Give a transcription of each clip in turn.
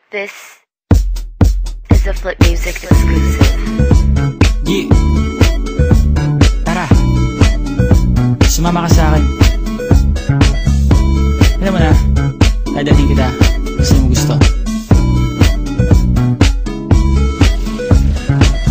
This is a Flip Music exclusive. Yeah. Tara, sumama ka sa akin. Alam mo na, dadalhin kita kasi mo gusto.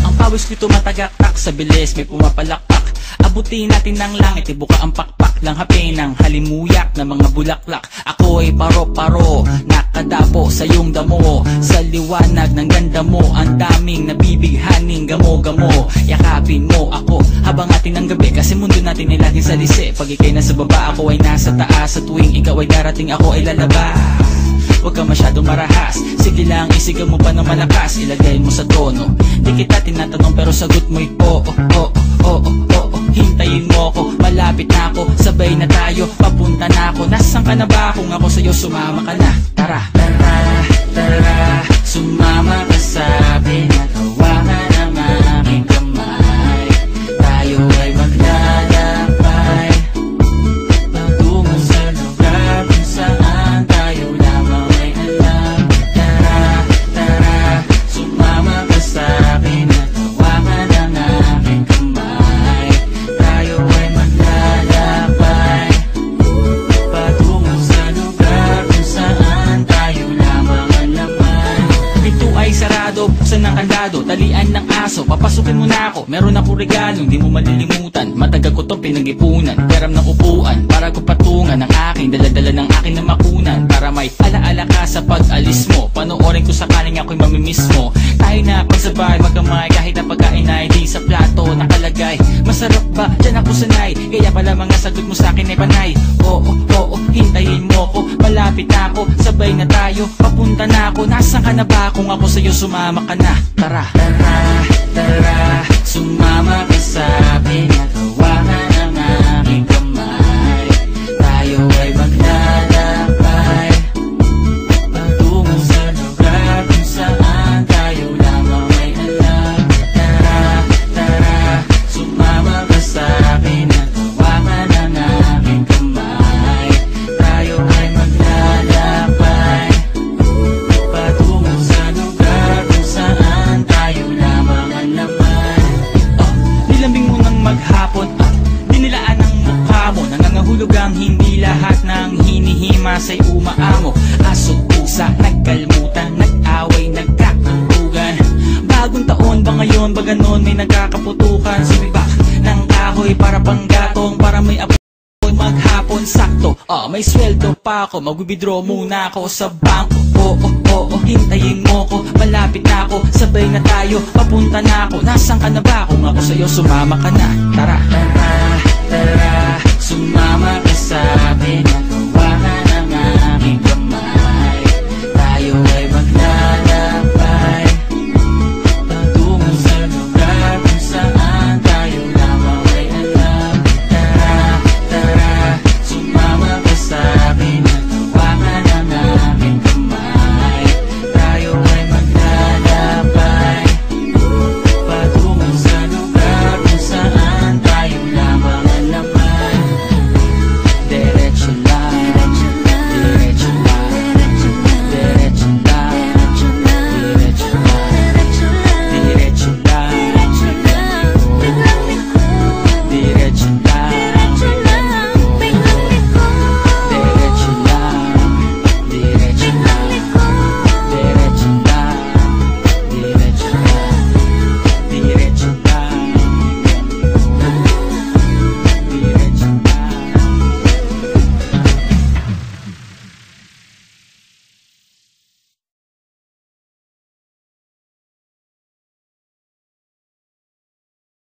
Ang pawis ko'y tumatagaktak sa bilis, may pumapalakpak. Abutin natin ng langit, ibuka ang pakpak lang hapin ng halimuyak na mga bulaklak. Ako ay paro-paro, nakadapo sa iyong damo. Sa liwanag ng ganda mo, ang daming nabibighaning gamo-gamo. Yakapin mo ako habang atin ng gabi, kasi mundo natin ay laging salisi. Pag ikay nasa baba, ako ay nasa taas. Sa tuwing ikaw ay darating, ako ay lalabas. Huwag ka masyadong marahas, sige lang isigaw mo pa ng malakas. Ilagay mo sa tono, di kita tinatanong pero sagot mo'y oo, oo, oo, oo. Hintayin mo ko, malapit na ako, sabay na tayo, papunta na ako. Nasaan ka na ba? Kung ako sa'yo, sumama ka na. Tara, tara, tara, sumama ka sa akin at hawakan ang aking kamay. Tayo ay maglalakbay patungo sa lugar kung saan tayo lamang ay alam. Tara, tara, sumama ka sa akin at hawakan ang aking kamay. Tayo ay maglalakbay patungo sa lugar kung saan tayo lamang ang laman. Pinto ay sarado, buksan ng kandado, talian ng aso, papasukin mo na ako. Meron ako regalong di mo malilimutan, matagal ko tong pinag-ipunan. Garam ng upuan para ko patungan ang aking daladala ng aking na makunan. Para may alaala ka sa pag-alis mo, panoorin ko sakaling ako'y mamimiss mo. Tayo na pagsabay magkamay, kahit na pagkain ay di sa plato nakalagay. Masarap ba? Diyan ako sanay, kaya pala mga sagot mo sa akin ay panay. Oo, oo, hintayin mo ko, malapit na ako, sabay na tayo, papunta na ako. Nasaan ka na ba? Kung ako sa'yo, sumama ka na. Tara, tara, tara, sumama ka sa akin at hawakan ang aking kamay. Tayo ay maglalakbay patungo sa lugar kung saan tayo lamang ay alam. Tara, tara, sumama ka sa akin at hawakan ang aking kamay. Tayo ay maglalakbay patungo sa lugar kung saan tayo lamang ang laman. Nilambing mo ng maghapon at dinilaan ang mukha mo. Nangangahulog ang hindi lahat ng hinihima sa'y umaamo. Aso't pusa, nagkalmutan, nag-away, nagkakulugan. Bagong taon ba ngayon, ba ganon may nagkakaputukan? Sumibak ng kahoy para panggatong, para may apoy maghapon sakto. May sweldo pa ako, mag-withdraw muna ako sa bangko. Oo, oo, hintayin mo ko, malapit na ako, sabay na tayo, papunta na ako. Nasaan ka na ba? Kung ako sa'yo, sumama ka na. Tara, tara, tara,